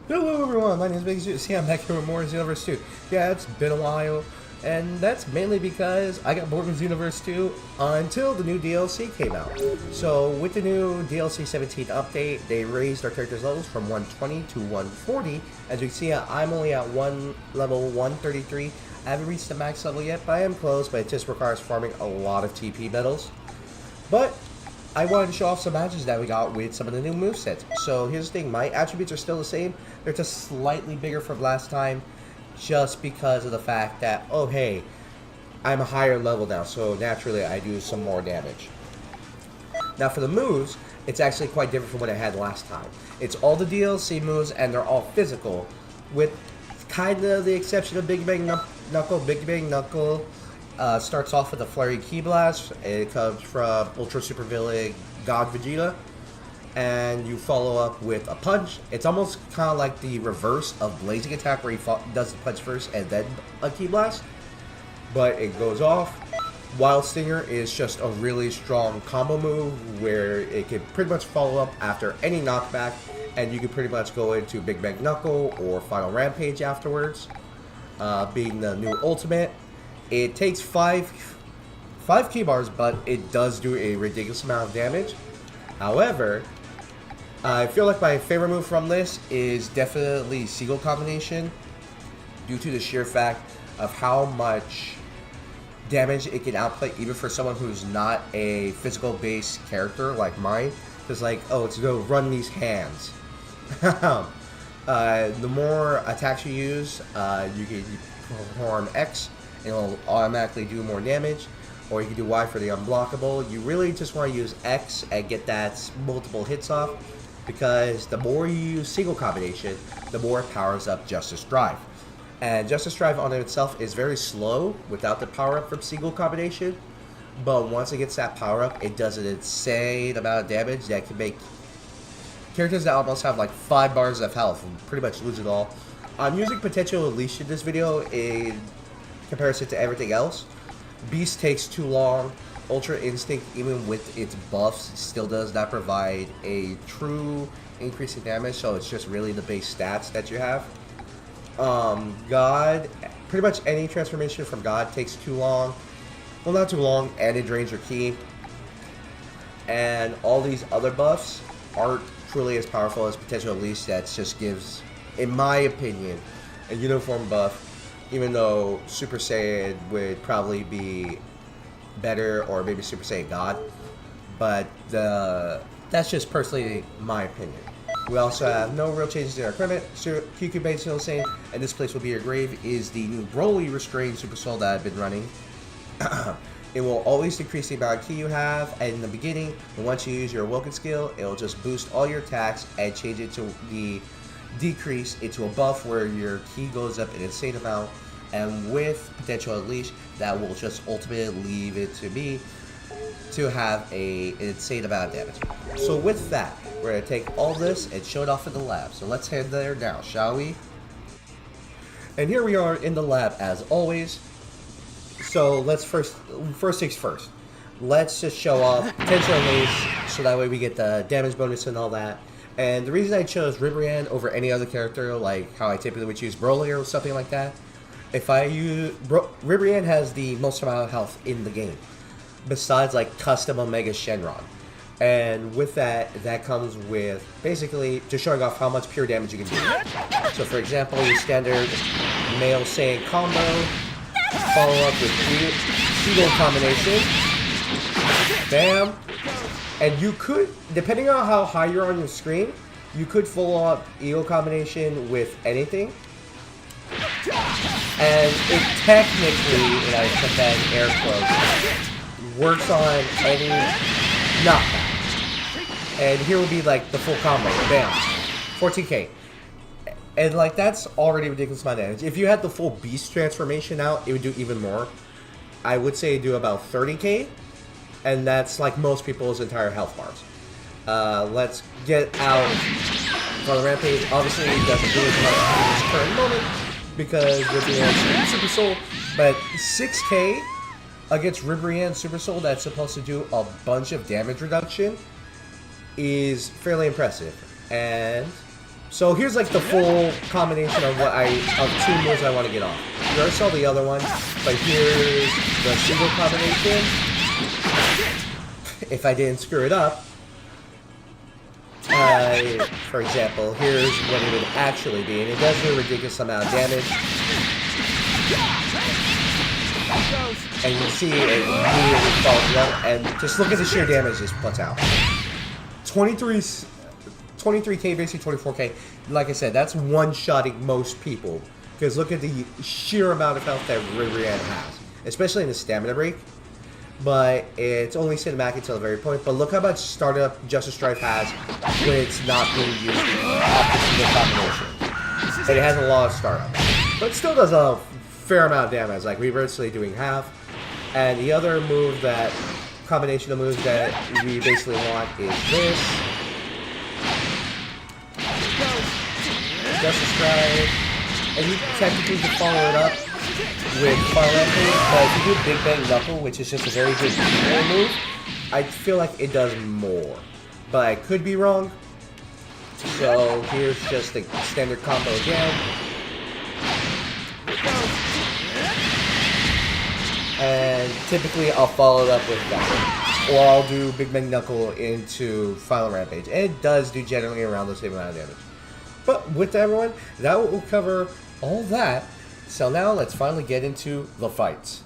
Hello everyone, my name is Big Zeus. Yeah, I'm back here with more Xenoverse 2. Yeah, it's been a while, and that's mainly because I got bored with Xenoverse 2 until the new DLC came out. So with the new DLC 17 update, they raised our characters' levels from 120 to 140. As you can see, I'm only at level 133. I haven't reached the max level yet, but I am close, but it just requires farming a lot of TP medals. But I wanted to show off some matches that we got with some of the new movesets. So here's the thing, my attributes are still the same. They're just slightly bigger from last time just because of the fact that, oh hey, I'm a higher level now, so naturally I do some more damage. Now for the moves, it's actually quite different from what I had last time. It's all the DLC moves and they're all physical, with kind of the exception of Big Bang Knuckle. Big Bang Knuckle starts off with a Flurry Ki Blast. It comes from Ultra Super Villain God Vegeta. And you follow up with a punch. It's almost kind of like the reverse of Blazing Attack, where he does the punch first and then a Ki Blast. But it goes off. Wild Stinger is just a really strong combo move where it can pretty much follow up after any knockback. And you can pretty much go into Big Bang Knuckle or Final Rampage afterwards. Being the new ultimate. It takes five key bars, but it does do a ridiculous amount of damage. However, I feel like my favorite move from this is definitely Seagull Combination, due to the sheer fact of how much damage it can outplay even for someone who's not a physical based character like mine. It's like, oh, it's go run these hands. The more attacks you use, you can perform X, and it'll automatically do more damage, or you can do Y for the unblockable. You really just want to use X and get that multiple hits off, because the more you use Seagull Combination, the more it powers up Justice Drive. And Justice Drive on itself is very slow without the power up from Seagull Combination, but once it gets that power up, it does an insane amount of damage that can make characters that almost have like 5 bars of health and pretty much lose it all. I'm using Potential Unleashed in this video in comparison to everything else. Beast takes too long. Ultra Instinct, even with its buffs, still does not provide a true increase in damage, so it's just really the base stats that you have. God, pretty much any transformation from God takes too long. Well, not too long, and it drains your ki. And all these other buffs aren't truly as powerful as Potential Unleashed. That just gives, in my opinion, a uniform buff, even though Super Saiyan would probably be better, or maybe Super Saiyan God, but that's just personally my opinion. We also have no real changes in our equipment. QQ base still the same, and this place will be your grave is the new Broly Restrained Super Soul that I've been running. It will always decrease the amount of ki you have in the beginning, and once you use your Awoken skill, it will just boost all your attacks and change it to the decrease into a buff where your ki goes up an insane amount. And with Potential Unleash, that will just ultimately leave it to me to have an insane amount of damage. So with that, we're going to take all this and show it off in the lab. So let's head there now, shall we? And here we are in the lab as always. So let's first things first. Let's just show off Potential Unleash, so that way we get the damage bonus and all that. And the reason I chose Ribrianne over any other character, like how I typically would choose Broly or something like that, if I use Ribrianne has the most amount of health in the game, besides like custom Omega Shenron. And with that, that comes with basically just showing off how much pure damage you can do. So for example, your standard male Saiyan combo, follow up with Seagull Combination, bam, and you could, depending on how high you're on your screen, you could follow up Eagle Combination with anything. And it technically, and I put that in air quotes, works on any knockback. And here would be like the full combo, bam, 14k. And like that's already ridiculous amount of damage. If you had the full beast transformation out, it would do even more. I would say do about 30k, and that's like most people's entire health bars. Let's get out for the Rampage. Obviously, it doesn't do as much in this current moment because Ribrianne's Super Soul, but 6k against Ribrianne Super Soul that's supposed to do a bunch of damage reduction is fairly impressive. And So here's like the full combination of two moves I want to get off. You already saw the other one, but here's the single combination. If I didn't screw it up, for example, here's what it would actually be, and it does do a ridiculous amount of damage. And you see it immediately falls up, and just look at the sheer damage this puts out. 23k, basically 24k. Like I said, that's one-shotting most people. Because look at the sheer amount of health that Ribrianne has. Especially in the stamina break. But it's only cinematic until the very point. But look how much startup Justice Strife has when it's not being used off the single combination. And it has a lot of startup. But it still does a fair amount of damage. Like, we're virtually doing half. And the other move that, combination of moves that we basically want is this. Justice Strife. And you technically can follow it up with Fire Rampage, but if you do Big Bang Knuckle, which is just a very good move, I feel like it does more. But I could be wrong. So here's just the standard combo again. And typically I'll follow it up with that. Or I'll do Big Bang Knuckle into Final Rampage. And it does do generally around the same amount of damage. But with that, everyone, that will cover all that. So now let's finally get into the fights.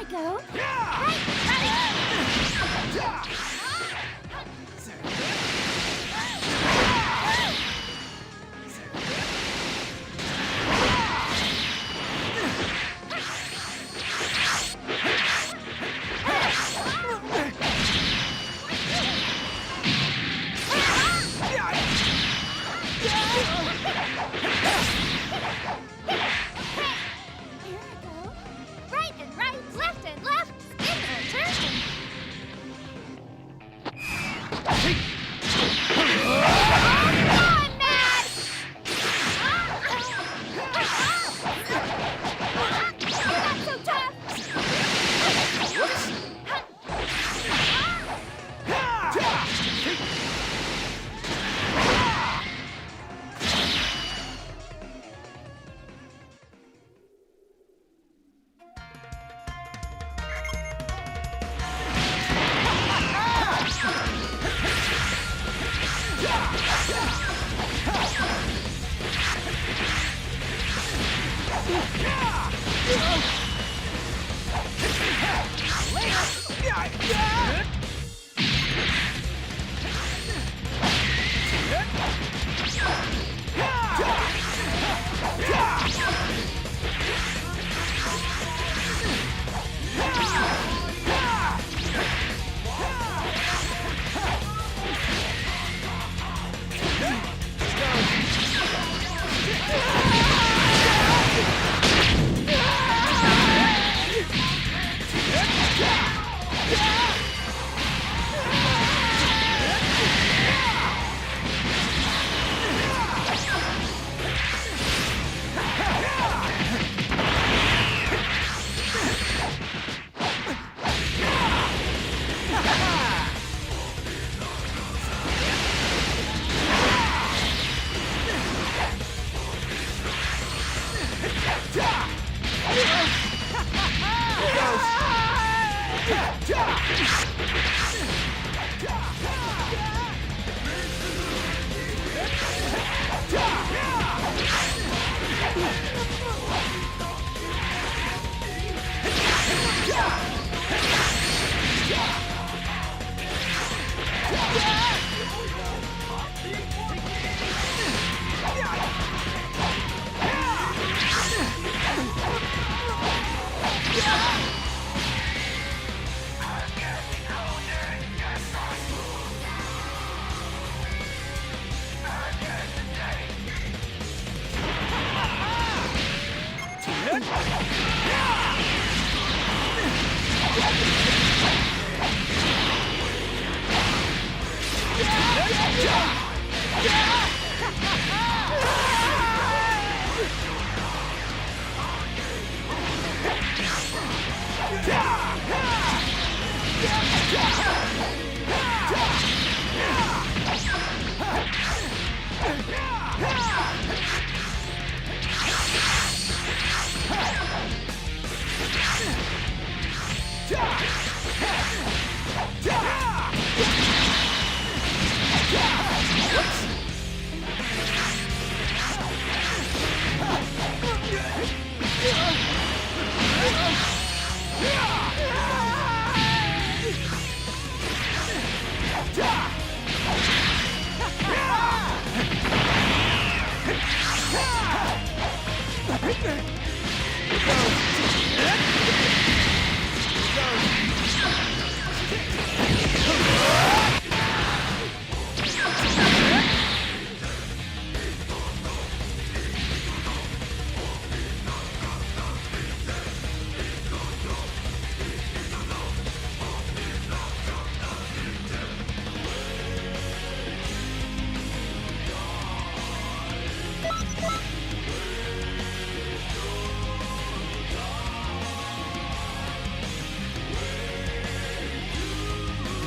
I go. Right.